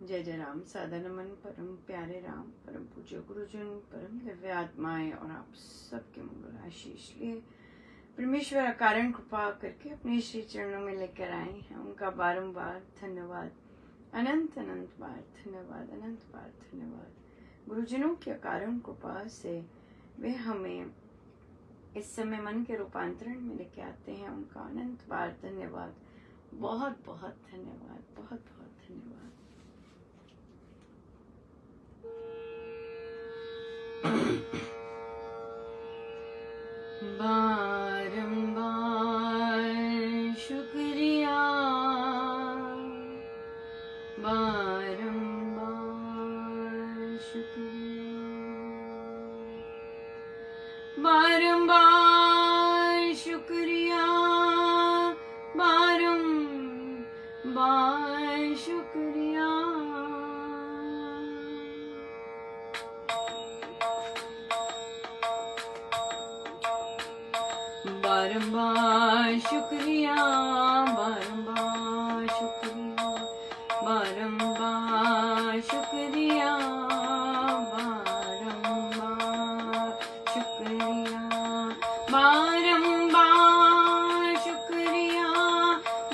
जय जय राम। सादा नमन परम प्यारे राम, परम पूज्य गुरुजन, परम दिव्य आत्माएं और आप सबके मंगल आशीष लिए परमेश्वर अकारण कृपा करके अपने श्री चरणों में लेकर आए हैं। उनका बारंबार धन्यवाद, अनंत अनंत बार धन्यवाद, अनंत बार धन्यवाद। गुरुजनों की अकारण कृपा से वे हमें इस समय मन के रूपांतरण में लेके आते हैं। उनका अनंत बार धन्यवाद, बहुत बहुत धन्यवाद, बहुत बहुत धन्यवाद। बारंबार शुक्रिया, बारंबार शुक्रिया, बारंबार शुक्रिया, बारंबार शुक्रिया। बारंबार शुक्रिया, बारंबार शुक्रिया, बारंबार शुक्रिया, बारंबार शुक्रिया, बारंबार शुक्रिया,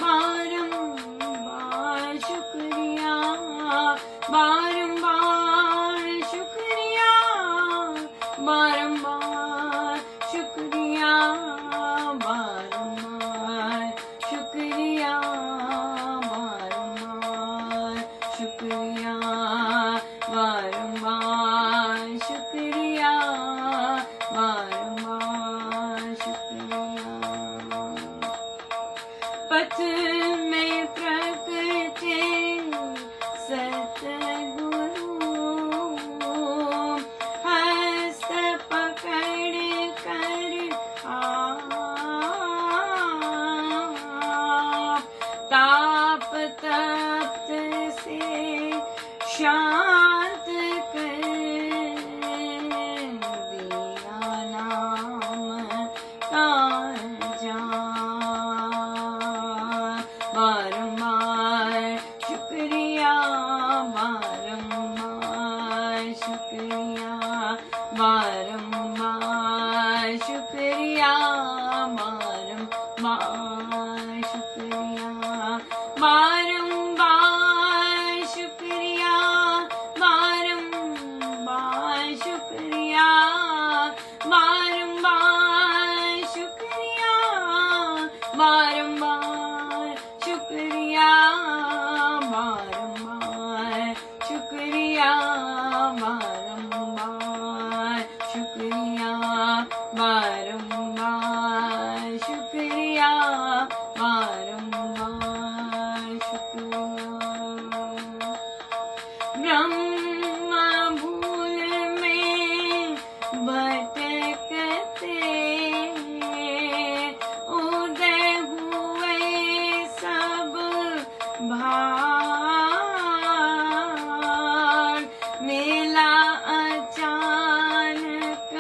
बारंबार शुक्रिया, बारंबार शुक्रिया, बारंबार शुक्रिया, बारंबार शुक्रिया, बारंबार शुक्रिया, बारंबार शुक्रिया, बारंबार शुक्रिया। पथ में प्रकटे सतगुरु, हस्त पकड़ कर ताप तप्त से शांत कर दिया नाम का जाप। बारंबार शुक्रिया, बारंबार शुक्रिया, बारंबार शुक्रिया, बारंबार शुक्रिया, बारंबार शुक्रिया, बारंबार शुक्रिया, बारंबार शुक्रिया, बारंबार शुक्रिया, बारंबार शुक्रिया, बारंबार शुक्रिया, बारंबार शुक्रिया, बारंबार शुक्रिया। ब्रह्म भूल में भटकते उदय हुए सब भाग, मिला अचानक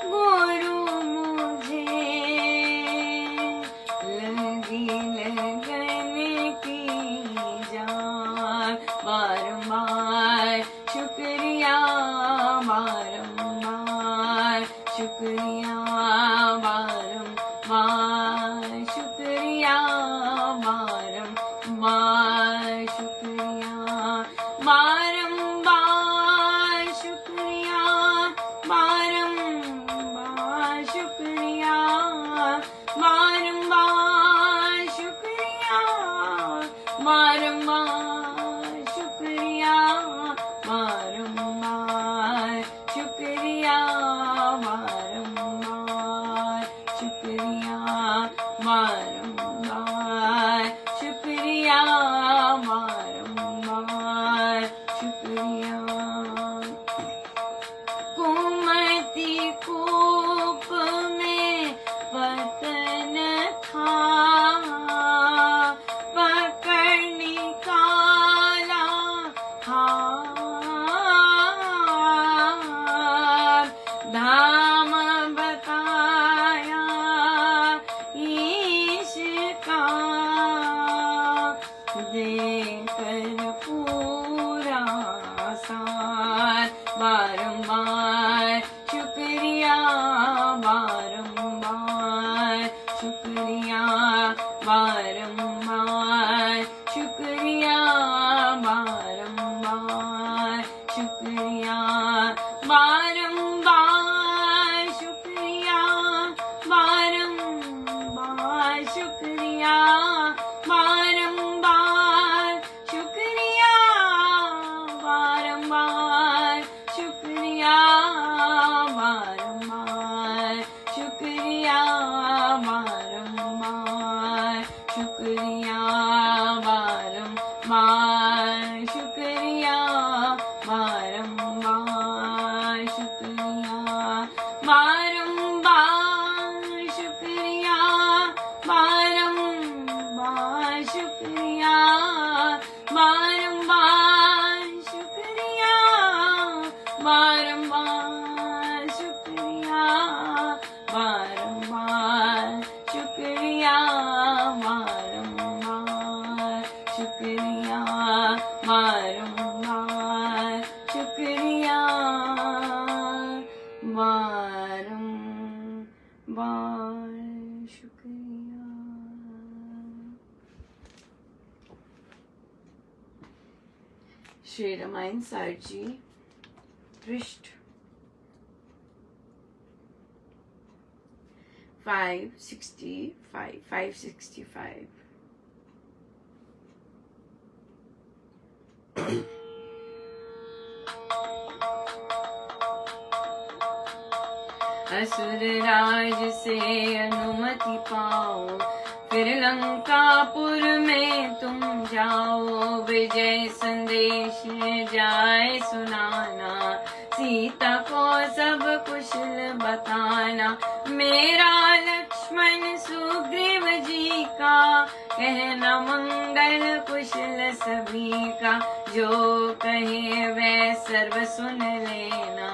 गुरु मुझे, लगी लगन की जान। बारंबार शुक्रिया, बारंबार शुक्रिया, बारंबार शुक्रिया, बारंबार शुक्रिया, बारंबार शुक्रिया, बारंबार शुक्रिया, बारंबार शुक्रिया, बारंबार शुक्रिया, बारंबार शुक्रिया, बारंबार शुक्रिया, बारंबार शुक्रिया, बारंबार शुक्रिया। कुमति कूप में पतन था, पकड़ निकाला हाथ, धाम बताया ईश का, देकर पूरा साथ बारंबार शुक्रिया, बारंबार शुक्रिया, बारंबार शुक्रिया, बारंबार शुक्रिया, बारंबार शुक्रिया, बारंबार शुक्रिया, बारंबार शुक्रिया, बारंबार शुक्रिया, बारंबार शुक्रिया, बारंबार शुक्रिया, बारंबार शुक्रिया, बारंबार शुक्रिया, बारंबार शुक्रिया, बारंबार शुक्रिया, बारंबार शुक्रिया, बारंबार शुक्रिया, बारंबार शुक्रिया, बारंबार शुक्रिया, बारंबार शुक्रिया, बारंबार शुक्रिया। श्री रामायण सार जी, पृष्ठ 565। असुर राज से अनुमति पाओ, फिर लंकापुर में तुम जाओ। विजय संदेश जाए सुनाना, सीता को सब कुशल बताना। मेरा लक्ष्मण सुग्रीव जी का कहना मंगल कुशल सभी का। जो कहे वह सर्व सुन लेना,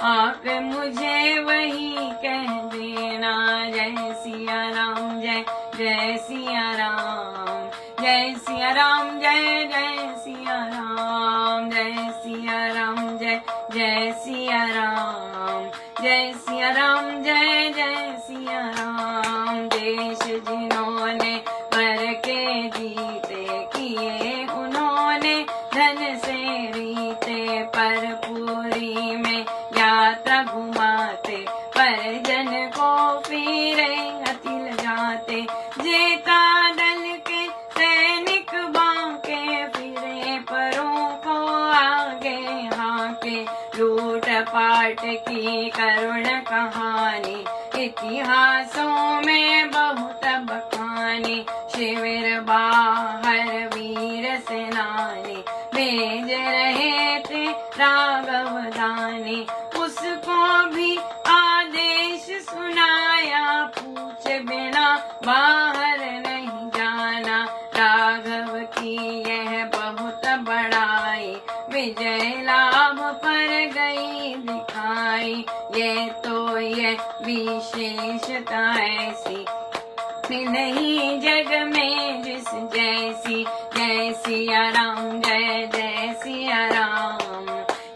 आकर मुझे वही कह देना। जय सिया राम, जय जय सिया राम, जय सिया राम, जय जय सिया राम, जय सिया राम, जय जय सिया राम, जय सिया राम, जय जय सिया राम। देश जिन्होंने पर के जीते किए, उन्होंने धन से रीते। पर पूरी में यात्रा घुमाते, परिजन को फिरे अति लजाते। जेता दल के सैनिक बांके, फिरे परों को आगे हाके। लूट पाट की करुण कहानी, इतिहासों में बहुत बखानी। शिविर बाहर वीर सेनानी, भेज रहे थे राघव दानी। उसको भी आदेश सुनाया, पूछे बिना बाहर नहीं जाना। राघव की यह बहुत बड़ाई, विजय लाभ पर गई दिखाई। ये तो ये विशेषता ऐसी नहीं जग में जिस जैसी। जय सिया राम, जय जय सिया राम,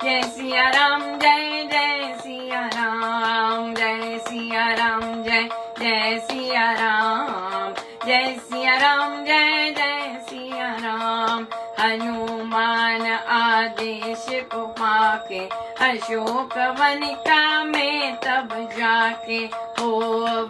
जय सिया राम, जय जय सिया राम, जय सिया राम, जय जय सिया राम, जय सिया राम, जय जय सिया राम। हनुमान आदेश को पाके, अशोक वनिका में तब जाके। हो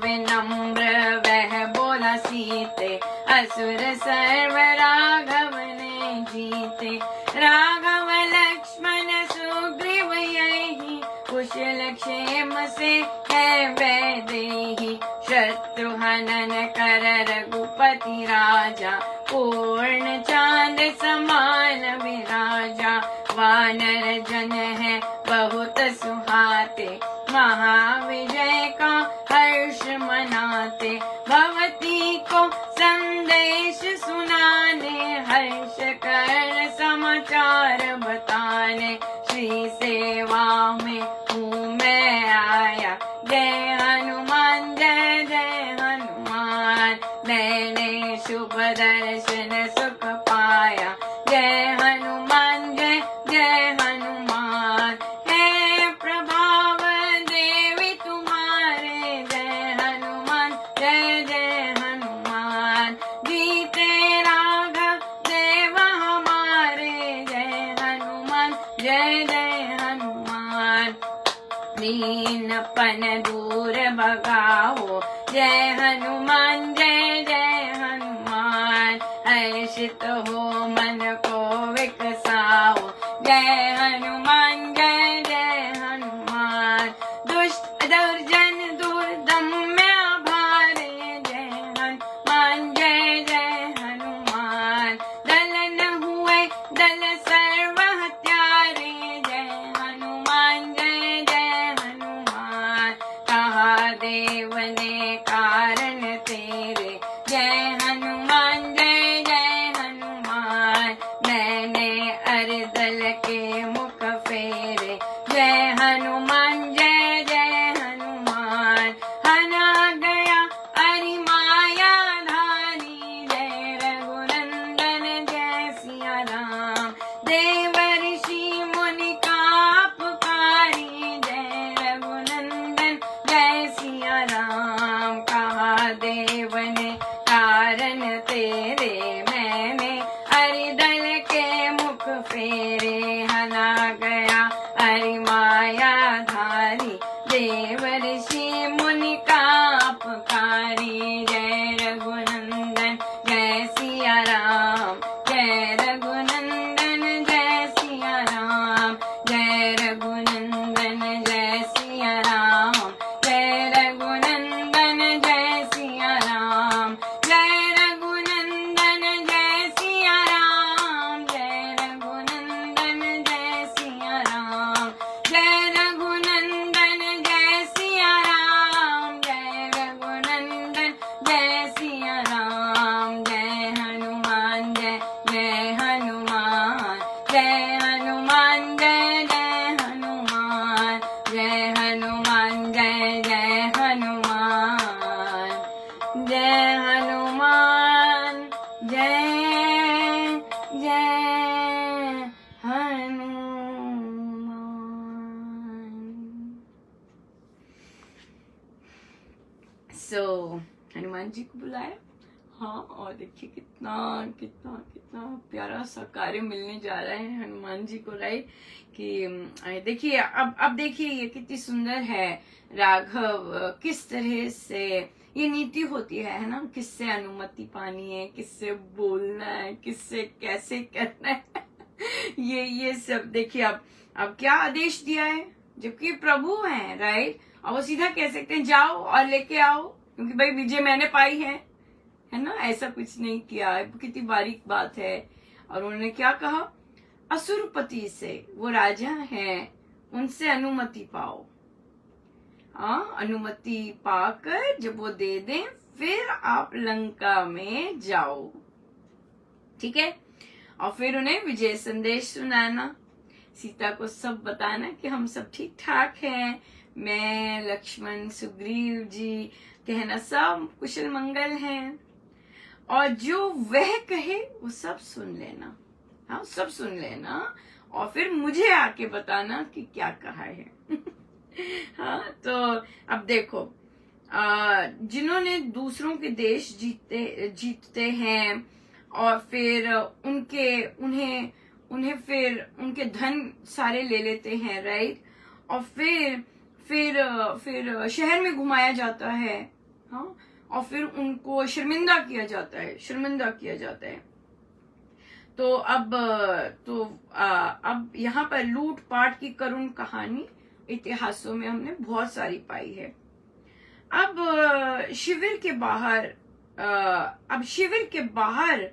विनम्र वह बोला सीते, असुर सर्व राघव ने जीते। राघव लक्ष्मण सुग्रीव यही, कुशल क्षेम से है वैदेही। शत्रुहनन कर रघुपति राजा, पूर्ण चांद समान विराजा। वानर जन है बहुत सुहाते, महाविजय का हर्ष मनाते। भगवती को संदेश सुनाने, हर्ष कर समाचार बताने। श्री सेवा में हूँ मैं आया, जय हनुमान, जय जय हनुमान। मैंने शुभ दर्शन सुख पाया, जय हनुमान, जय जय हनुमान। जय जय हनुमान। दीनपन दूर भगाओ, जय हनुमान जय जय हनुमान। हर्षित हो मन को विकसाओ, जय हनुमान जय जय हनुमान। दुष्ट दुर्जन दुर्दम्य भारे, जय हनुमान जय जय हनुमान। दल न हुए दल सर्व हत्यारे, जय हनुमान जय जय हनुमान। कहा देव ने कारण तेरे, जय हनुमान जय जय हनुमान। मैंने अरदल के मुख फेरे, जय हनुमान जय जय हनुमान। हना गया अरि माया धारी, जय रघुनंदन जय सिया राम। देव ऋषि मुनि का पुकारी, जय रघुनंदन जय सिया राम। कहा देव ने कारण तेरे, मैंने अरिदल के मुख फेरे। हना गया अरि माया धारी, देव ऋषि मुनि का पुकारी। जय रघुनंदन जय सिया राम, जय रघुनंदन जय सिया राम। जय रघुनंदन जय सिया राम, जय रघुनंदन जय सिया राम। जय रघुनंदन जय सिया राम, जय रघुनंदन जय सिया राम। जय रघुनंदन जय सिया राम, जय रघुनंदन जय सिया राम। जय हनुमान जय जय हनुमान। जय हनुमान जय जय हनुमान। जय हनुमान जय जय हनुमान। जय हनुमान जय जय हनुमान। हनुमान जी को बुलाया। हाँ, और देखिए कितना कितना कितना प्यारा सा कार्य मिलने जा रहा है हनुमान जी को, राइट। कि देखिए अब देखिए ये कितनी सुंदर है। राघव किस तरह से ये नीति होती है ना, किससे अनुमति पानी है, किससे बोलना है, किससे कैसे करना है। ये सब देखिए। अब क्या आदेश दिया है, जबकि प्रभु हैं, राइट। और वो सीधा कह सकते हैं जाओ और लेके आओ, क्योंकि भाई विजय मैंने पाई है ना। ऐसा कुछ नहीं किया है, कितनी बारीक बात है। और उन्होंने क्या कहा, असुरपति से, वो राजा हैं, उनसे अनुमति पाओ। अनुमति पाकर जब वो दे दें, फिर आप लंका में जाओ, ठीक है। और फिर उन्हें विजय संदेश सुनाना, सीता को सब बताना कि हम सब ठीक ठाक हैं, मैं लक्ष्मण सुग्रीव जी कहना सब कुशल मंगल हैं, और जो वह कहे वो सब सुन लेना। हाँ, सब सुन लेना, और फिर मुझे आके बताना कि क्या कहा है। हाँ, तो अब देखो, जिन्होंने दूसरों के देश जीतते हैं, और फिर उन्हें फिर उनके धन सारे ले लेते हैं, राइट। और फिर शहर में घुमाया जाता है, हाँ, और फिर उनको शर्मिंदा किया जाता है। तो अब यहाँ पर लूट पाट की करुण कहानी इतिहासों में हमने बहुत सारी पाई है। अब शिविर के बाहर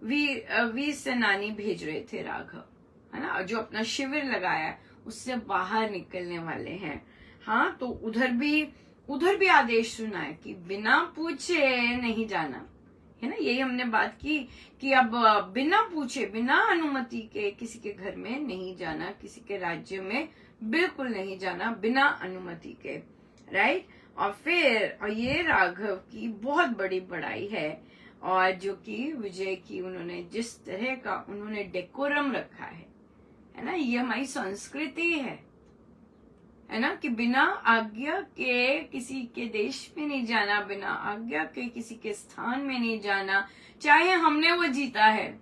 वीर सेनानी भेज रहे थे राघव, है ना। जो अपना शिविर लगाया उससे बाहर निकलने वाले हैं। हाँ, तो उधर भी आदेश सुना है कि बिना पूछे नहीं जाना, है ना। यही हमने बात की कि अब बिना पूछे, बिना अनुमति के किसी के घर में नहीं जाना, किसी के राज्य में बिल्कुल नहीं जाना बिना अनुमति के, राइट। और ये राघव की बहुत बड़ी बड़ाई है, और जो कि विजय की उन्होंने जिस तरह का उन्होंने डेकोरम रखा है ना। ये हमारी संस्कृति है ना, कि बिना आज्ञा के किसी के देश में नहीं जाना, बिना आज्ञा के किसी के स्थान में नहीं जाना, चाहे हमने वो जीता है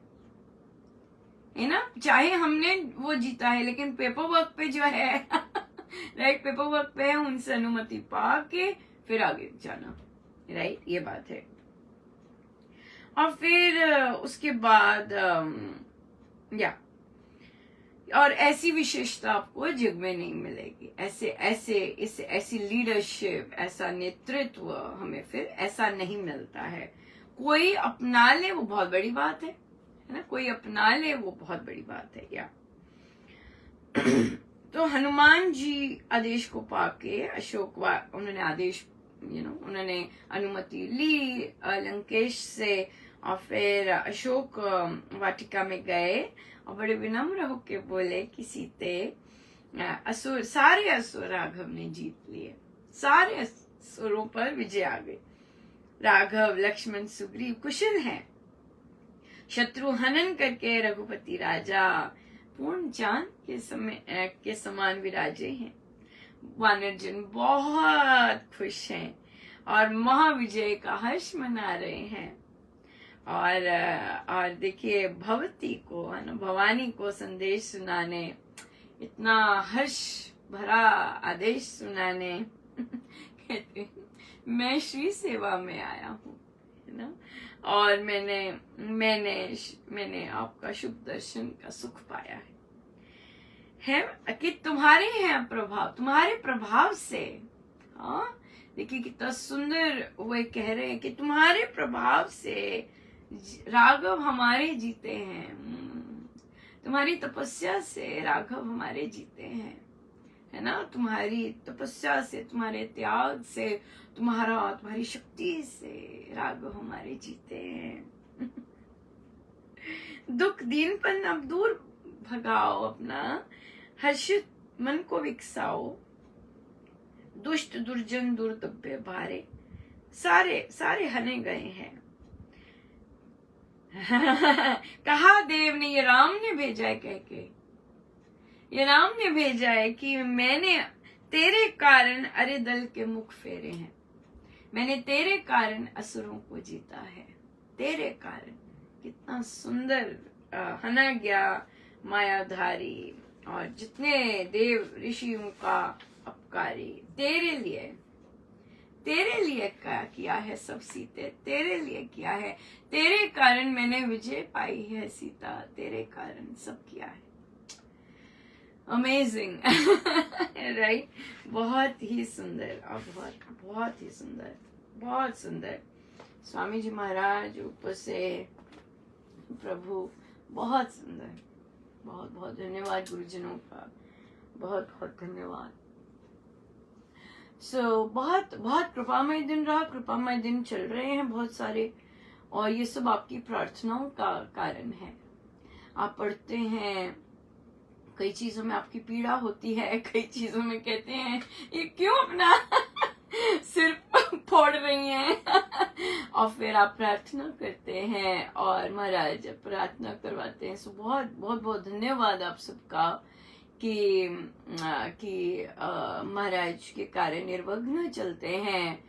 है ना, चाहे हमने वो जीता है लेकिन पेपर वर्क पे जो है राइट, पेपर वर्क पे है, उनसे अनुमति पा के फिर आगे जाना, राइट, ये बात है। और फिर उसके बाद या और ऐसी विशेषता आपको जग में नहीं मिलेगी, ऐसी लीडरशिप, ऐसा नेतृत्व हमें फिर ऐसा नहीं मिलता है। कोई अपना ले वो बहुत बड़ी बात है ना, कोई अपना ले वो बहुत बड़ी बात है। या तो हनुमान जी आदेश को पाके अशोक उन्होंने आदेश उन्होंने अनुमति ली लंकेश से, और फिर अशोक वाटिका में गए और बड़े विनम्र होके बोले कि सीते सारे असुर राघव ने जीत लिए, सारे असुरों पर विजय आ गई। राघव, लक्ष्मण, सुग्रीव कुशल हैं, शत्रु हनन करके रघुपति राजा पूर्ण चांद के समान विराजे हैं। वानर जन बहुत खुश हैं और महाविजय का हर्ष मना रहे हैं। और देखिए भवती को, भवानी को संदेश सुनाने, इतना हर्ष भरा आदेश सुनाने कहते मैं श्री सेवा में आया हूँ, है ना, और मैंने आपका शुभ दर्शन का सुख पाया है कि तुम्हारे हैं प्रभाव, तुम्हारे प्रभाव से, हाँ देखिए कितना सुंदर वो कह रहे हैं कि तुम्हारे प्रभाव से राघव हमारे जीते हैं, तुम्हारी तपस्या से राघव हमारे जीते हैं, है ना, तुम्हारी तपस्या से, तुम्हारे त्याग से, तुम्हारी शक्ति से राघव हमारे जीते हैं। दुख दीनपन अब दूर भगाओ, अपना हर्षित मन को विकसाओ, दुष्ट दुर्जन दुर्दब्य भारे सारे हने गए हैं। कहा देव ने, ये राम ने भेजा है कह के, ये राम ने भेजा है कि मैंने तेरे कारण अरे दल के मुख फेरे हैं, मैंने तेरे कारण असुरों को जीता है, तेरे कारण। कितना सुंदर हना गया मायाधारी और जितने देव ऋषियों का अपकारी, तेरे लिए क्या किया है सब सीते, तेरे लिए किया है, तेरे कारण मैंने विजय पाई है सीता, तेरे कारण सब किया है। अमेजिंग राइट, बहुत ही सुंदर और बहुत ही सुंदर, बहुत सुंदर। स्वामी जी महाराज ऊपर से प्रभु, बहुत सुंदर, बहुत बहुत धन्यवाद गुरुजनों का, बहुत बहुत धन्यवाद। बहुत बहुत कृपामय दिन रहा, कृपामय दिन चल रहे हैं बहुत सारे, और ये सब आपकी प्रार्थनाओं का कारण है। आप पढ़ते हैं, कई चीजों में आपकी पीड़ा होती है, कई चीजों में कहते हैं ये क्यों अपना सिर फोड़ रही हैं और फिर आप प्रार्थना करते हैं और महाराज प्रार्थना करवाते हैं। सो बहुत बहुत बहुत धन्यवाद आप सबका कि महाराज के कार्य निर्विघ्न चलते हैं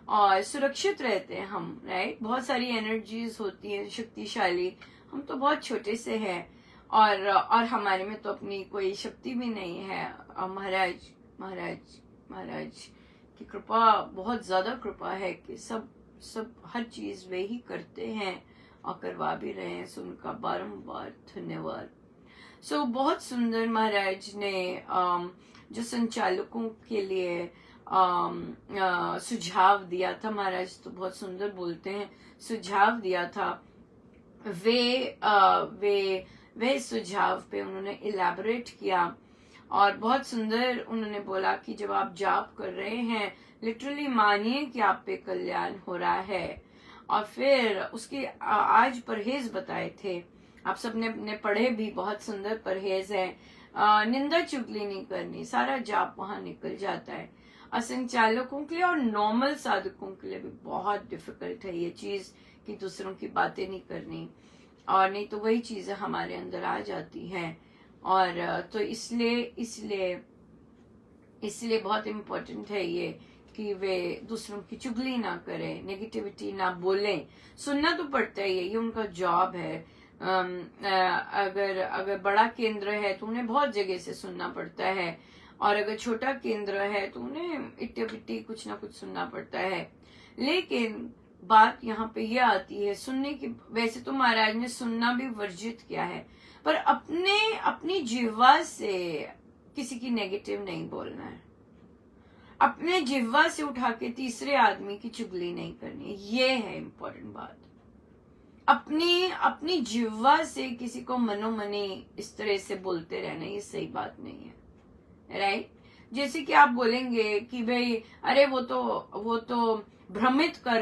और सुरक्षित रहते हैं हम, राइट। बहुत सारी एनर्जीज होती हैं शक्तिशाली, हम तो बहुत छोटे से हैं और हमारे में तो अपनी कोई शक्ति भी नहीं है। महाराज महाराज महाराज की कृपा, बहुत ज्यादा कृपा है कि सब हर चीज वे ही करते हैं और करवा भी रहे हैं। सो उनका बारंबार धन्यवाद। बहुत सुंदर महाराज ने जो संचालकों के लिए सुझाव दिया था, महाराज तो बहुत सुंदर बोलते हैं, सुझाव दिया था, वे सुझाव पे उन्होंने इलैबोरेट किया और बहुत सुंदर उन्होंने बोला कि जब आप जाप कर रहे हैं लिटरली मानिए कि आप पे कल्याण हो रहा है। और फिर उसके आज परहेज बताए थे, आप सबने पढ़े भी, बहुत सुंदर परहेज है। निंदा चुगली नहीं करनी, सारा जाप वहां निकल जाता है। असंचालकों के लिए और नॉर्मल साधकों के लिए भी बहुत डिफिकल्ट है ये चीज कि दूसरों की बातें नहीं करनी, और नहीं तो वही चीजें हमारे अंदर आ जाती हैं। और तो इसलिए बहुत इम्पोर्टेंट है ये कि वे दूसरों की चुगली ना करें, नेगेटिविटी ना बोलें। सुनना तो पड़ता ही है, ये उनका जॉब है, अगर अगर बड़ा केंद्र है तो उन्हें बहुत जगह से सुनना पड़ता है, और अगर छोटा केंद्र है तो उन्हें इट्टे पिट्टी कुछ ना कुछ सुनना पड़ता है। लेकिन बात यहाँ पे ये आती है सुनने की। वैसे तो महाराज ने सुनना भी वर्जित किया है, पर अपनी जिह्वा से किसी की नेगेटिव नहीं बोलना है, अपने जिह्वा से उठा के तीसरे आदमी की चुगली नहीं करनी। ये है इम्पोर्टेंट बात। अपनी जिह्वा से किसी को मनोमनी इस तरह से बोलते रहना, ये सही बात नहीं है, राइट। जैसे कि आप बोलेंगे कि भाई अरे वो तो भ्रमित कर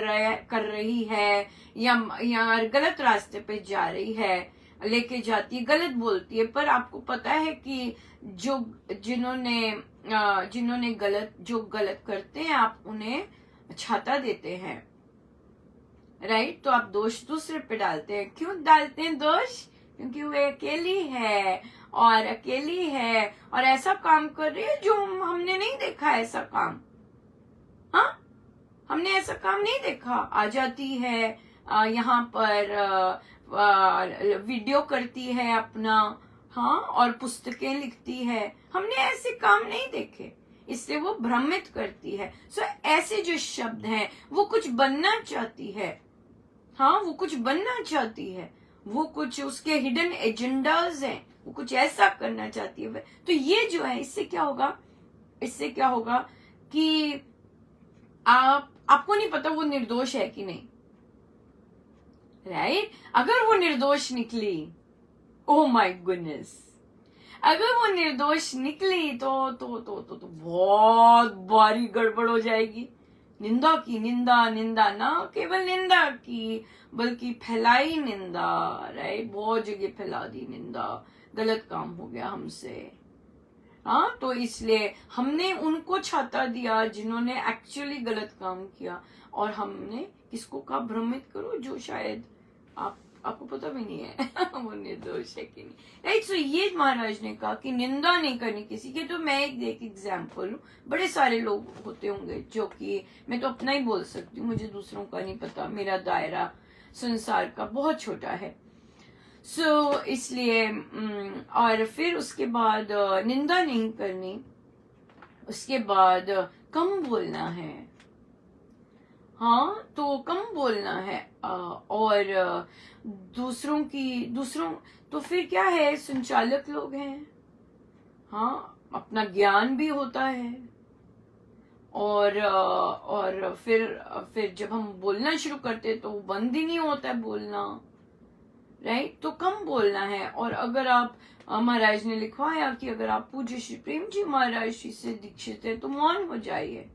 रही है, या गलत रास्ते पे जा रही है, लेके जाती है, गलत बोलती है। पर आपको पता है कि जिन्होंने गलत करते हैं आप उन्हें छाता देते हैं, राइट। तो आप दोष दूसरे पे डालते हैं। क्यों डालते हैं दोष? क्योंकि वो अकेली है और ऐसा काम कर रही है जो हमने नहीं देखा ऐसा काम। हाँ, हमने ऐसा काम नहीं देखा। आ जाती है यहाँ पर वीडियो करती है अपना, हाँ, और पुस्तकें लिखती है। हमने ऐसे काम नहीं देखे, इससे वो भ्रमित करती है। सो ऐसे जो शब्द हैं वो कुछ बनना चाहती है, हाँ, वो कुछ बनना चाहती है, वो कुछ उसके हिडन एजेंडाज हैं, वो कुछ ऐसा करना चाहती है। तो ये जो है इससे क्या होगा कि आपको नहीं पता वो निर्दोष है कि नहीं, राइट। अगर वो निर्दोष निकली, ओह माय गुडनेस, अगर वो निर्दोष निकली तो बहुत भारी गड़बड़ हो जाएगी। निंदा ना केवल निंदा की, बल्कि फैलाई निंदा, राइट। बहुत जगह फैला दी निंदा, गलत काम हो गया हमसे। हाँ, तो इसलिए हमने उनको छाता दिया जिन्होंने एक्चुअली गलत काम किया, और हमने किसको कहा भ्रमित करो जो शायद आपको पता भी नहीं है वो निर्दोष है कि नहीं, राइट। सो ये महाराज ने कहा कि निंदा नहीं करनी किसी की। तो मैं एक एग्जाम्पल हूँ, बड़े सारे लोग होते होंगे जो कि, मैं तो अपना ही बोल सकती हूँ, मुझे दूसरों का नहीं पता, मेरा दायरा संसार का बहुत छोटा है। सो इसलिए और फिर उसके बाद निंदा नहीं करनी, उसके बाद कम बोलना है, हाँ, तो कम बोलना है। और दूसरों तो फिर क्या है, संचालक लोग हैं, हाँ, अपना ज्ञान भी होता है। और फिर जब हम बोलना शुरू करते तो बंद ही नहीं होता है बोलना, राइट। तो कम बोलना है। और अगर आप महाराज ने लिखवाया कि अगर आप पूज्य श्री प्रेम जी महाराज जी से दीक्षित है तो मौन हो जाइए,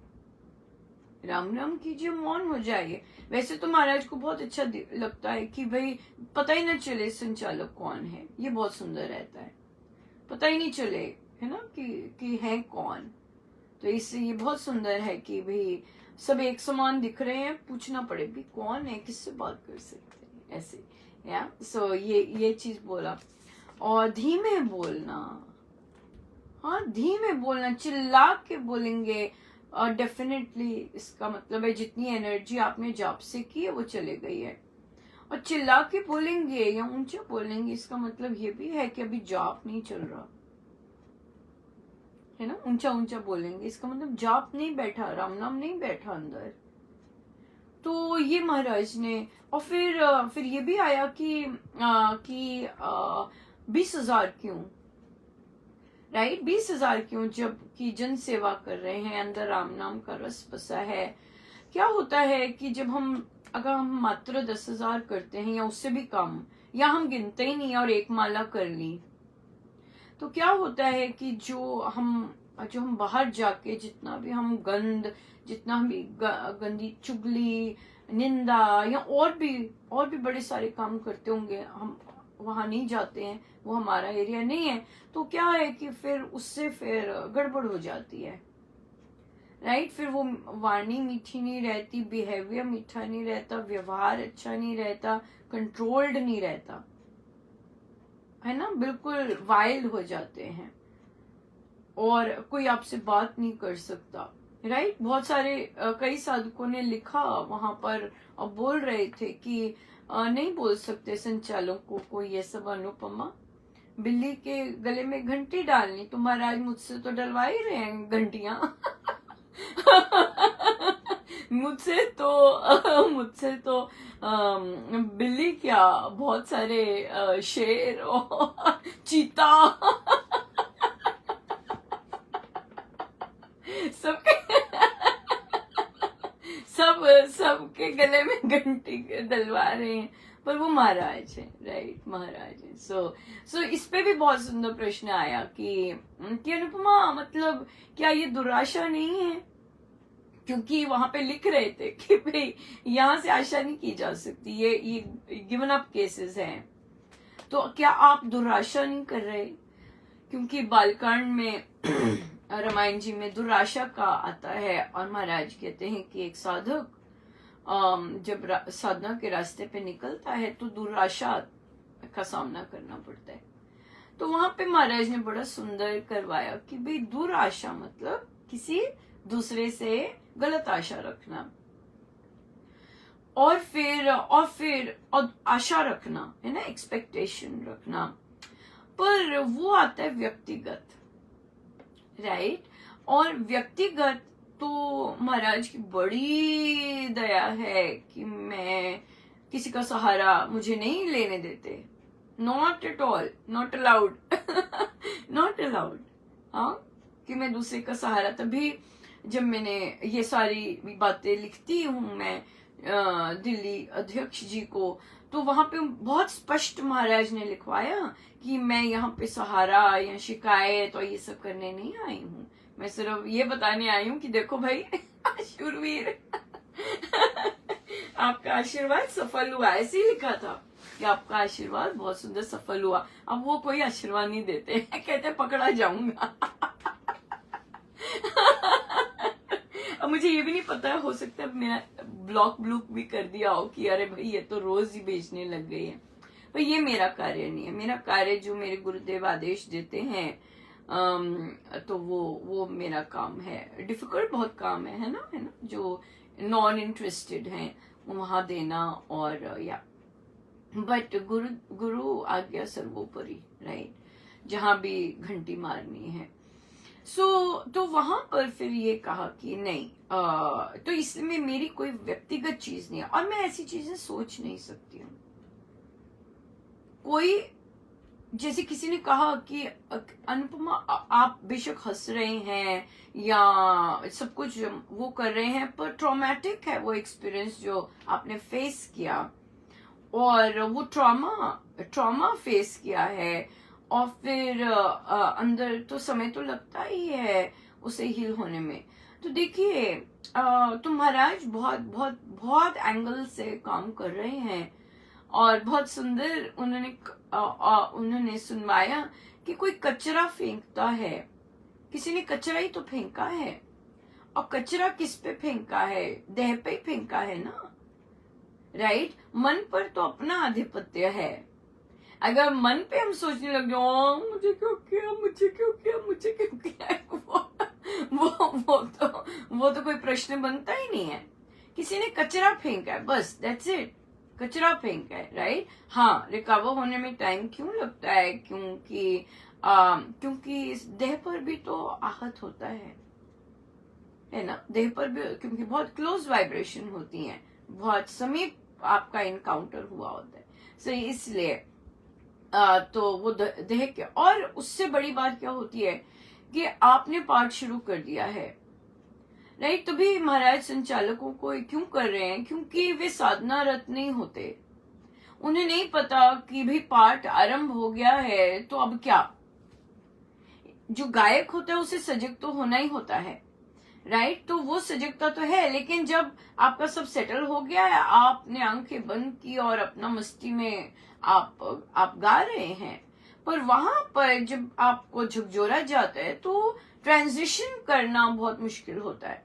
राम राम कीजिए, मौन हो जाइए। वैसे तो महाराज को बहुत अच्छा लगता है कि भाई पता ही ना चले संचालक कौन है, ये बहुत सुंदर रहता है, पता ही नहीं चले, है ना, कि है कौन। तो इससे ये बहुत सुंदर है कि भाई सब एक समान दिख रहे हैं, पूछना पड़े भी कौन है, किससे बात कर सकते हैं, ऐसे, या। सो ये चीज बोला। और धीमे बोलना, हाँ, धीमे बोलना, चिल्ला के बोलेंगे और डेफिनेटली इसका मतलब है जितनी एनर्जी आपने जाप से की है वो चले गई है। और चिल्ला के बोलेंगे या ऊंचा बोलेंगे, इसका मतलब ये भी है कि अभी जाप नहीं चल रहा है ना। ऊंचा ऊंचा बोलेंगे, इसका मतलब जाप नहीं बैठा, राम नाम नहीं बैठा अंदर। तो ये महाराज ने, और फिर ये भी आया कि 20,000 क्यों, राइट, 20,000 क्यों, जबकि जन सेवा कर रहे हैं, अंदर राम नाम का रस बसा है। क्या होता है कि अगर हम मात्र 10,000 करते हैं या उससे भी कम, या हम गिनते ही नहीं और एक माला कर ली, तो क्या होता है कि जो हम बाहर जाके जितना भी हम गंदी चुगली, निंदा या और भी बड़े सारे काम करते होंगे, हम वहां नहीं जाते हैं, वो हमारा एरिया नहीं है। तो क्या है कि फिर उससे फिर गड़बड़ हो जाती है, राइट। फिर वो वाणी मीठी नहीं रहती, बिहेवियर मीठा नहीं रहता, व्यवहार अच्छा नहीं रहता, कंट्रोल्ड नहीं रहता, है ना, बिल्कुल वाइल्ड हो जाते हैं और कोई आपसे बात नहीं कर सकता, राइट। बहुत सारे कई साधकों ने लिखा वहां पर और बोल रहे थे कि नहीं बोल सकते संचालकों को ये सब अनुपमा। बिल्ली के गले में घंटी डालनी, तो महाराज मुझसे तो डलवा ही रहे हैं घंटियां। मुझसे तो बिल्ली क्या, बहुत सारे शेर और चीता सबके सबके गले में घंटी डलवा रहे हैं, पर वो महाराज है, राइट, महाराज है। सो इस पे भी बहुत सुंदर प्रश्न आया कि अनुपमा मतलब क्या ये दुराशा नहीं है? क्योंकि वहां पे लिख रहे थे कि भाई यहाँ से आशा नहीं की जा सकती, ये गिवन अप केसेस हैं, तो क्या आप दुराशा नहीं कर रहे? क्योंकि बालकांड में रामायण जी में दुराशा का आता है, और महाराज कहते हैं कि एक साधक जब साधना के रास्ते पे निकलता है तो दुराशा का सामना करना पड़ता है। तो वहां पे महाराज ने बड़ा सुंदर करवाया कि भाई दुराशा मतलब किसी दूसरे से गलत आशा रखना, और फिर आशा रखना है ना, एक्सपेक्टेशन रखना, पर वो आता है व्यक्तिगत, राइट। और व्यक्तिगत तो महाराज की बड़ी दया है कि मैं किसी का सहारा मुझे नहीं लेने देते, not at all, not allowed, not allowed. हाँ, कि मैं दूसरे का सहारा, तभी जब मैंने ये सारी बातें लिखती हूँ मैं दिल्ली अध्यक्ष जी को, तो वहां पे बहुत स्पष्ट महाराज ने लिखवाया कि मैं यहाँ पे सहारा या शिकायत और ये सब करने नहीं आई हूँ, मैं सिर्फ ये बताने आई हूँ कि देखो भाई शूरवीर आपका आशीर्वाद सफल हुआ, ऐसे ही लिखा था कि आपका आशीर्वाद बहुत सुंदर सफल हुआ। अब वो कोई आशीर्वाद नहीं देते, कहते पकड़ा जाऊंगा। अब मुझे ये भी नहीं पता, हो सकता है मेरा ब्लॉक भी कर दिया हो कि अरे भाई ये तो रोज ही बेचने लग गई है, पर ये मेरा कार्य नहीं है। मेरा कार्य जो मेरे गुरुदेव आदेश देते हैं तो वो मेरा काम है। डिफिकल्ट बहुत काम है ना, जो नॉन इंटरेस्टेड है वहां देना, और या बट गुरु आज्ञा सर्वोपरि, राइट, जहां भी घंटी मारनी है। तो वहां पर फिर ये कहा कि नहीं, तो इसमें मेरी कोई व्यक्तिगत चीज नहीं है, और मैं ऐसी चीजें सोच नहीं सकती हूँ। कोई, जैसे किसी ने कहा कि अनुपमा आप बेशक हंस रहे हैं या सब कुछ वो कर रहे हैं, पर ट्रॉमेटिक है वो एक्सपीरियंस जो आपने फेस किया, और वो ट्रॉमा फेस किया है, और फिर अंदर तो समय तो लगता ही है उसे हील होने में। तो देखिए, तो महाराज बहुत बहुत बहुत एंगल से काम कर रहे हैं, और बहुत सुंदर उन्होंने सुनवाया कि कोई कचरा फेंकता है, किसी ने कचरा ही तो फेंका है, और कचरा किस पे फेंका है? देह पे ही फेंका है ना, राइट। मन पर तो अपना आधिपत्य है। अगर मन पे हम सोचने लग जाओ मुझे क्यों किया, मुझे क्यों किया, मुझे क्यों किया, वो तो कोई प्रश्न बनता ही नहीं है। किसी ने कचरा फेंका है, बस दैट्स इट, कचरा फेंका है, राइट। हाँ, रिकवर होने में टाइम क्यों लगता है? क्योंकि इस देह पर भी तो आहत होता है ना, देह पर भी, क्योंकि बहुत क्लोज वाइब्रेशन होती हैं, बहुत समीप आपका इनकाउंटर हुआ होता है। सो इसलिए तो वो देह के, और उससे बड़ी बात क्या होती है कि आपने पाठ शुरू कर दिया है, राइट। तभी महाराज संचालकों को क्यों कर रहे हैं? क्योंकि वे साधना रत नहीं होते, उन्हें नहीं पता कि भाई पाठ आरंभ हो गया है तो अब क्या। जो गायक होता है उसे सजग तो होना ही होता है, राइट। तो वो सजगता तो है, लेकिन जब आपका सब सेटल हो गया है, आपने आंखें बंद की और अपना मस्ती में आप गा रहे हैं, पर वहां पर जब आपको झकझोरा जाता है तो ट्रांजिशन करना बहुत मुश्किल होता है,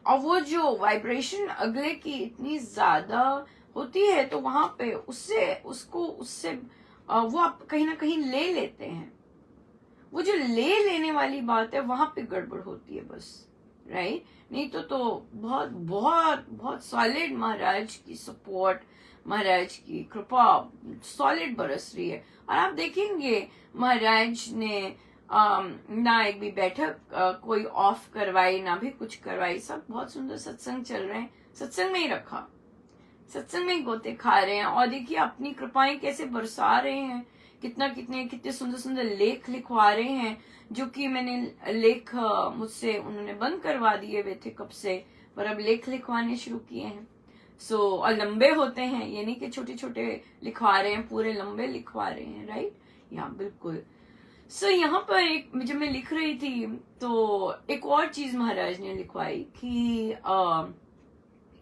और वो जो वाइब्रेशन अगले की इतनी ज्यादा होती है, तो वहां पे उससे वो आप कहीं ना कहीं ले लेते हैं। वो जो ले लेने वाली बात है वहां पे गड़बड़ होती है बस, राइट। नहीं तो बहुत बहुत बहुत सॉलिड महाराज की सपोर्ट, महाराज की कृपा सॉलिड बरस रही है। और आप देखेंगे महाराज ने ना एक भी बैठक कोई ऑफ करवाई, ना भी कुछ करवाई, सब बहुत सुंदर सत्संग चल रहे हैं, सत्संग में ही रखा, सत्संग में ही गोते खा रहे हैं। और देखिए अपनी कृपाएं कैसे बरसा रहे हैं, कितने सुंदर सुंदर लेख लिखवा रहे हैं, जो कि मैंने लेख मुझसे उन्होंने बंद करवा दिए हुए थे कब से, पर अब लेख लिखवाने शुरू किए हैं। और लंबे होते हैं, ये नहीं कि छोटे छोटे लिखवा रहे हैं, पूरे लंबे लिखवा रहे हैं, राइट? या बिल्कुल। यहाँ पर एक जब मैं लिख रही थी तो एक और चीज महाराज ने लिखवाई कि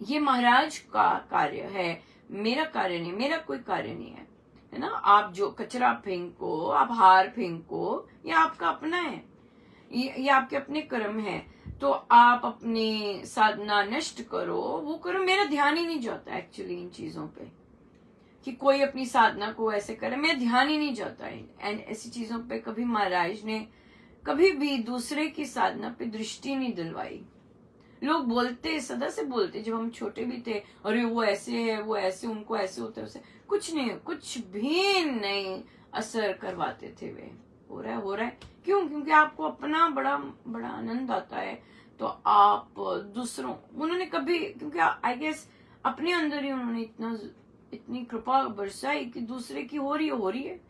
ये महाराज का कार्य है, मेरा कार्य नहीं, मेरा कोई कार्य नहीं है ना। आप जो कचरा फेंको, आप हार फेंको, ये आपका अपना है, ये आपके अपने कर्म है। तो आप अपनी साधना नष्ट करो, वो करो, मेरा ध्यान ही नहीं जाता एक्चुअली इन चीजों पे कि कोई अपनी साधना को ऐसे करे, मेरा ध्यान ही नहीं जाता है। एंड ऐसी चीजों पे कभी महाराज ने कभी भी दूसरे की साधना पे दृष्टि नहीं दिलवाई। लोग बोलते, सदा से बोलते, जब हम छोटे भी थे, अरे वो ऐसे है, वो ऐसे, उनको ऐसे होता है, उसे कुछ नहीं, कुछ भी नहीं असर करवाते थे वे। हो रहा है क्यों? क्योंकि आपको अपना बड़ा बड़ा आनंद आता है, तो आप दूसरों, उन्होंने कभी, क्योंकि आई गेस अपने अंदर ही उन्होंने इतनी कृपा बरसाई कि दूसरे की हो रही है,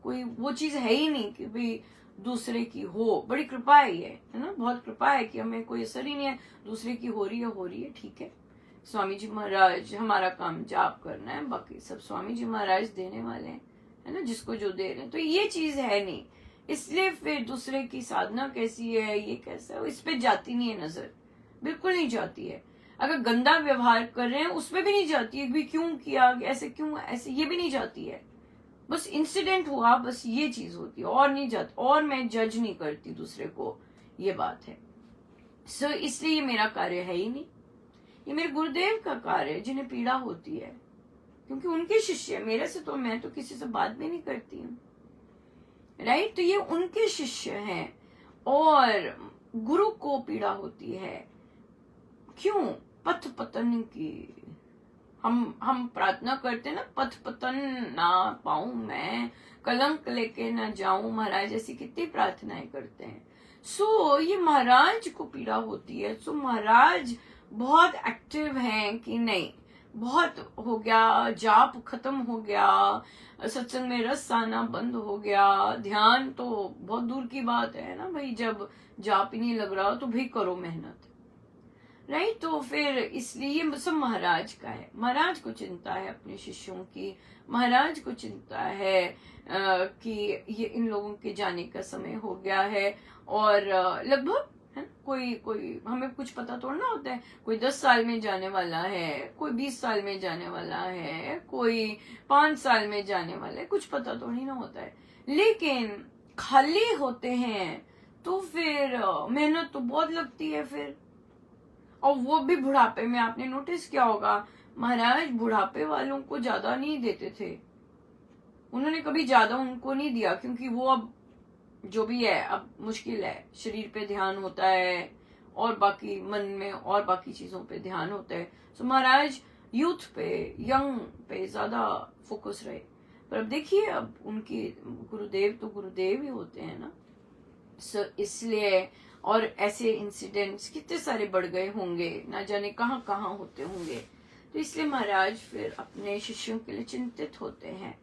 कोई वो चीज है ही नहीं कि भाई दूसरे की हो। बड़ी कृपा है ये, है ना, बहुत कृपा है कि हमें कोई असर ही नहीं है, दूसरे की हो रही है, ठीक है। स्वामी जी महाराज, हमारा काम जाप करना है, बाकी सब स्वामी जी महाराज देने वाले हैं, है ना, जिसको जो दे रहे हैं। तो ये चीज है नहीं, इसलिए फिर दूसरे की साधना कैसी है, ये कैसा है, इस पे जाती नहीं है नजर, बिल्कुल नहीं जाती है। अगर गंदा व्यवहार कर रहे हैं उसमें भी नहीं जाती है, भी क्यों किया, ऐसे क्यों, ऐसे, ये भी नहीं जाती है। बस इंसिडेंट हुआ, बस ये चीज होती है, और नहीं जाती, और मैं जज नहीं करती दूसरे को, ये बात है। इसलिए ये मेरा कार्य है ही नहीं, ये मेरे गुरुदेव का कार्य है, जिन्हें पीड़ा होती है, क्योंकि उनके शिष्य, मेरे से तो, मैं तो किसी से बात भी नहीं करती हूँ, राइट? तो ये उनके शिष्य हैं, और गुरु को पीड़ा होती है, क्यों? पथ पतन की। हम प्रार्थना करते ना, पथ पतन ना पाऊं मैं, कलंक लेके ना जाऊं महाराज, ऐसी कितनी प्रार्थनाएं करते हैं। ये महाराज को पीड़ा होती है। महाराज बहुत एक्टिव हैं कि नहीं, बहुत हो गया, जाप खत्म हो गया, सत्संग में रस आना बंद हो गया, ध्यान तो बहुत दूर की बात है ना भाई, जब जाप ही नहीं लग रहा तो भी करो मेहनत, राइट? तो फिर इसलिए सब महाराज का है, महाराज को चिंता है अपने शिष्यों की, महाराज को चिंता है कि ये इन लोगों के जाने का समय हो गया है, और लगभग है, कोई हमें कुछ पता थोड़ा होता है, कोई 10 साल में जाने वाला है, कोई 20 साल में जाने वाला है, कोई 5 साल में जाने वाला है, कुछ पता थोड़ी ना होता है। लेकिन खाली होते हैं तो फिर मेहनत तो बहुत लगती है फिर, और वो भी बुढ़ापे में। आपने नोटिस किया होगा, महाराज बुढ़ापे वालों को ज्यादा नहीं देते थे, उन्होंने कभी ज्यादा उनको नहीं दिया, क्योंकि वो अब जो भी है, अब मुश्किल है, शरीर पे ध्यान होता है, और बाकी मन में और बाकी चीजों पे ध्यान होता है। महाराज यूथ पे, यंग पे ज्यादा फोकस रहे। पर अब देखिए, अब उनके गुरुदेव तो गुरुदेव ही होते हैं ना, इसलिए, और ऐसे इंसिडेंट्स कितने सारे बढ़ गए होंगे, ना जाने कहाँ कहाँ होते होंगे, तो इसलिए महाराज फिर अपने शिष्यों के लिए चिंतित होते हैं।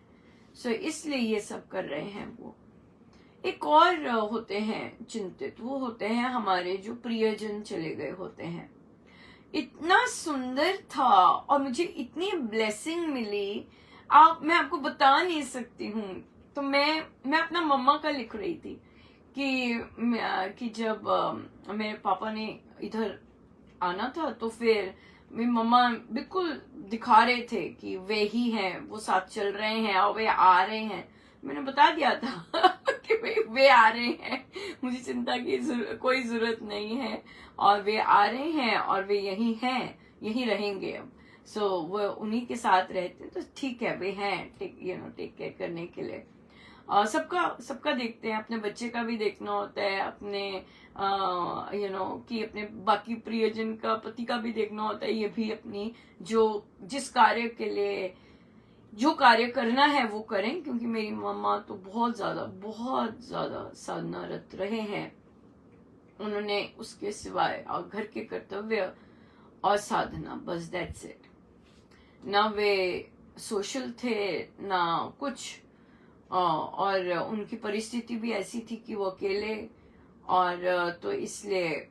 इसलिए ये सब कर रहे हैं। वो एक और होते हैं चिंतित, वो होते हैं हमारे जो प्रियजन चले गए होते हैं। इतना सुंदर था और मुझे इतनी ब्लेसिंग मिली, मैं आपको बता नहीं सकती हूँ। तो मैं अपना मम्मा का लिख रही थी कि जब मेरे पापा ने इधर आना था, तो फिर मेरी मम्मा बिल्कुल दिखा रहे थे कि वे ही हैं, वो साथ चल रहे हैं और वे आ रहे हैं। मैंने बता दिया था कि भाई वे आ रहे हैं, मुझे चिंता की कोई जरूरत नहीं है, और वे आ रहे हैं और वे यही हैं, यही रहेंगे अब। वो उन्हीं के साथ रहते, तो ठीक है, वे हैं टेक केयर करने के लिए। सबका देखते हैं, अपने बच्चे का भी देखना होता है, अपने कि अपने बाकी प्रियजन का, पति का भी देखना होता है, ये भी अपनी जिस कार्य के लिए जो कार्य करना है वो करें, क्योंकि मेरी मम्मा तो बहुत ज्यादा साधनारत रहे हैं। उन्होंने उसके सिवाय घर के कर्तव्य और साधना, बस दैट्स इट। ना वे सोशल थे ना कुछ, और उनकी परिस्थिति भी ऐसी थी कि वो अकेले, और तो इसलिए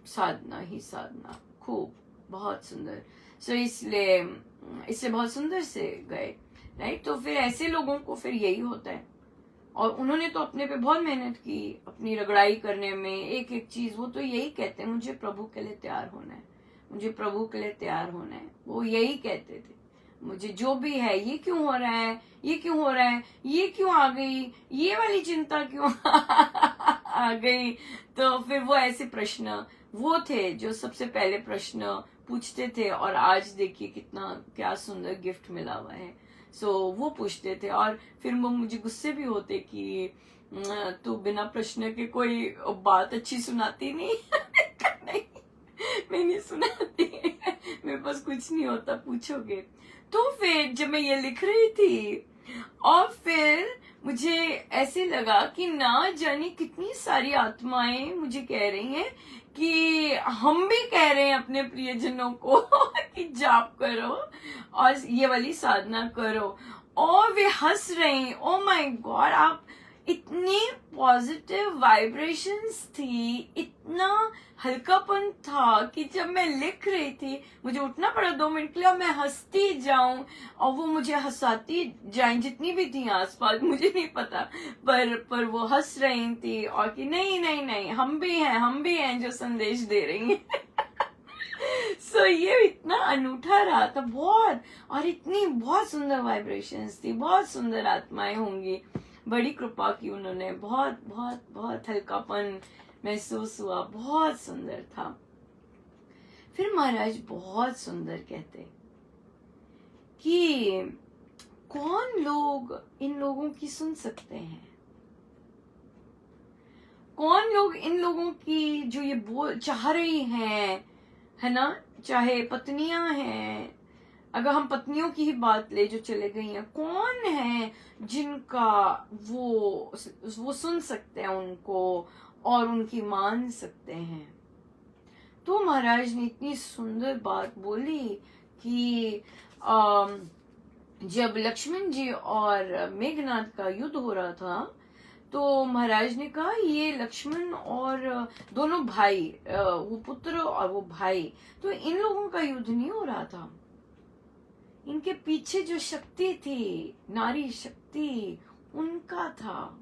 साधना ही साधना, खूब बहुत सुंदर। सो इसलिए बहुत सुंदर से गए, राइट। तो फिर ऐसे लोगों को फिर यही होता है, और उन्होंने तो अपने पे बहुत मेहनत की अपनी रगड़ाई करने में, एक एक चीज। वो तो यही कहते हैं, मुझे प्रभु के लिए तैयार होना है, मुझे प्रभु के लिए तैयार होना है। वो यही कहते थे, मुझे जो भी है, ये क्यों हो रहा है, ये क्यों हो रहा है, ये क्यों आ गई, ये वाली चिंता क्यों आ गई। तो फिर वो ऐसे प्रश्न वो थे जो सबसे पहले प्रश्न पूछते थे, और आज देखिए कितना क्या सुंदर गिफ्ट मिला हुआ है। सो वो पूछते थे, और फिर वो मुझे गुस्से भी होते कि तू बिना प्रश्न के कोई बात अच्छी सुनाती नहीं। नहीं, मैं नहीं सुनाती, मेरे पास कुछ नहीं होता, पूछोगे। तो फिर जब मैं ये लिख रही थी, और फिर मुझे ऐसे लगा कि ना जाने कितनी सारी आत्माएं मुझे कह रही हैं कि हम भी कह रहे हैं अपने प्रियजनों को कि जाप करो और ये वाली साधना करो, और वे हंस रहे हैं। ओ माय गॉड, आप इतनी पॉजिटिव वाइब्रेशंस थी, इतना हल्कापन था कि जब मैं लिख रही थी मुझे उठना पड़ा 2 मिनट के लिए, और मैं हंसती जाऊं और वो मुझे हंसाती जाएं, जितनी भी थी आसपास मुझे नहीं पता, पर वो हंस रही थी, और कि नहीं नहीं नहीं, हम भी हैं जो संदेश दे रही हैं। सो ये इतना अनूठा रहा था बहुत, और इतनी बहुत सुंदर वाइब्रेशंस थी, बहुत सुंदर आत्माएं होंगी, बड़ी कृपा की उन्होंने, बहुत बहुत बहुत हल्कापन महसूस हुआ, बहुत सुंदर था। फिर महाराज बहुत सुंदर कहते कि कौन लोग इन लोगों की सुन सकते हैं, कौन लोग इन लोगों की जो ये बोल चाह रही हैं, है ना, चाहे पत्नियां हैं, अगर हम पत्नियों की ही बात ले जो चले गई हैं, कौन है जिनका वो सुन सकते हैं उनको और उनकी मान सकते हैं। तो महाराज ने इतनी सुंदर बात बोली कि जब लक्ष्मण जी और मेघनाद का युद्ध हो रहा था, तो महाराज ने कहा ये लक्ष्मण और दोनों भाई, वो पुत्र और वो भाई, तो इन लोगों का युद्ध नहीं हो रहा था, इनके पीछे जो शक्ति थी, नारी शक्ति, उनका था।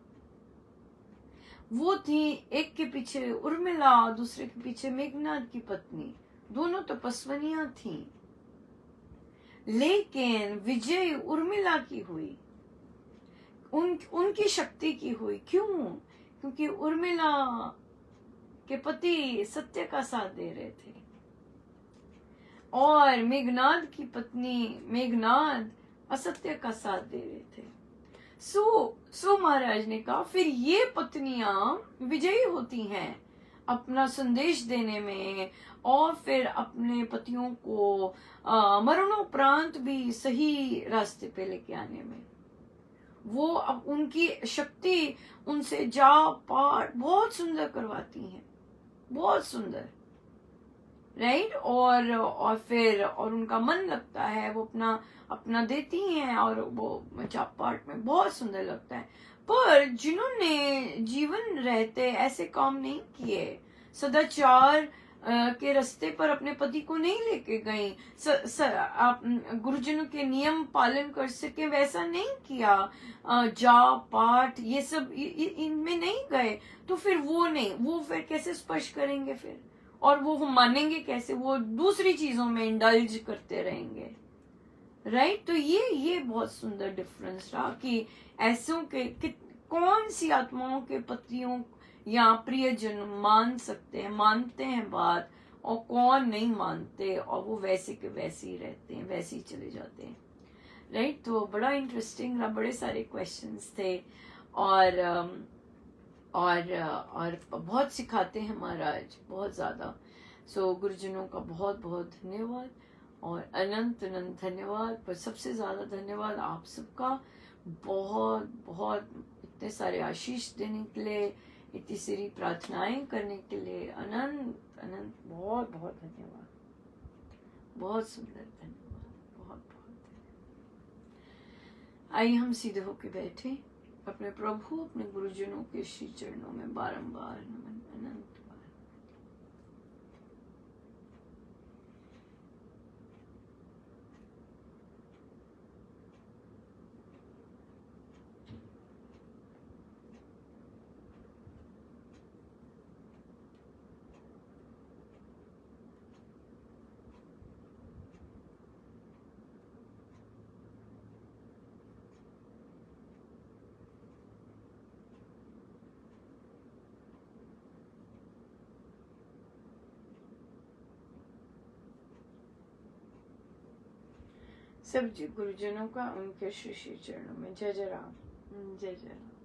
वो थी एक के पीछे उर्मिला, दूसरे के पीछे मेघनाद की पत्नी, दोनों तपस्विनियां थी, लेकिन विजय उर्मिला की हुई, उनकी शक्ति की हुई। क्यों? क्योंकि उर्मिला के पति सत्य का साथ दे रहे थे, और मेघनाद की पत्नी मेघनाद असत्य का साथ दे रहे थे। सो महाराज ने कहा फिर ये पत्नियां विजयी होती हैं अपना संदेश देने में, और फिर अपने पतियों को मरणोपरांत भी सही रास्ते पे लेके आने में। वो अब उनकी शक्ति उनसे जाप पाठ बहुत सुंदर करवाती हैं, बहुत सुंदर, राइट। और फिर और उनका मन लगता है, वो अपना देती हैं, और वो जाप पाठ में बहुत सुंदर लगता है। पर जिन्होंने जीवन रहते ऐसे काम नहीं किए, सदाचार के रास्ते पर अपने पति को नहीं लेके गई, गुरुजनों के नियम पालन कर सके वैसा नहीं किया, जाप पाठ ये सब इनमें नहीं गए, तो फिर वो फिर कैसे स्पर्श करेंगे फिर, और वो मानेंगे कैसे, वो दूसरी चीजों में इंडल्ज करते रहेंगे, राइट। तो ये बहुत सुंदर डिफरेंस रहा कि ऐसों के कौन सी आत्माओं के पतियों या प्रियजन मान सकते हैं, मानते हैं बात, और कौन नहीं मानते, और वो वैसे के वैसे ही रहते हैं, वैसे ही चले जाते हैं, राइट। तो बड़ा इंटरेस्टिंग रहा, बड़े सारे क्वेश्चंस थे, और बहुत सिखाते हैं महाराज, बहुत ज्यादा। सो गुरुजनों का बहुत बहुत धन्यवाद, और अनंत अनंत धन्यवाद। पर सबसे ज़्यादा धन्यवाद आप सबका, बहुत बहुत इतने सारे आशीष देने के लिए, इतनी सारी प्रार्थनाएं करने के लिए, अनंत अनंत बहुत बहुत धन्यवाद। बहुत सुंदर धन्यवाद, बहुत बहुत धन्यवाद। आइए हम सीधे होके बैठे, अपने प्रभु अपने गुरुजनों के श्री चरणों में बारंबार नमन अनंत बार। सब गुरुजनों का उनके श्री श्री चरणों में जय जय राम, जय जय राम।